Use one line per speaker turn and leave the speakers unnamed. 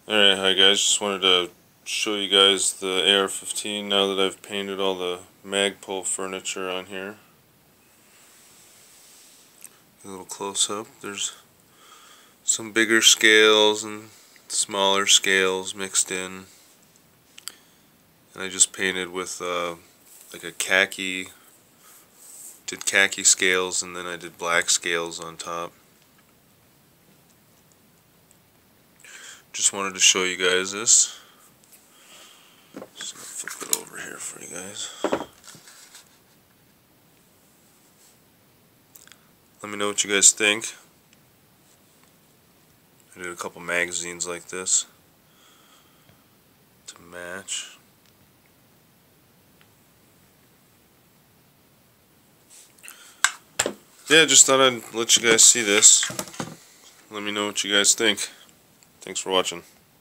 Alright, hi guys, just wanted to show you guys the AR15 now that I've painted all the Magpul furniture on here. A little close up, there's some bigger scales and smaller scales mixed in. And I just painted with like a khaki, did khaki scales and then I did black scales on top. Just wanted to show you guys this. Just gonna flip it over here for you guys. Let me know what you guys think. I did a couple magazines like this to match. Yeah, just thought I'd let you guys see this. Let me know what you guys think. Thanks for watching.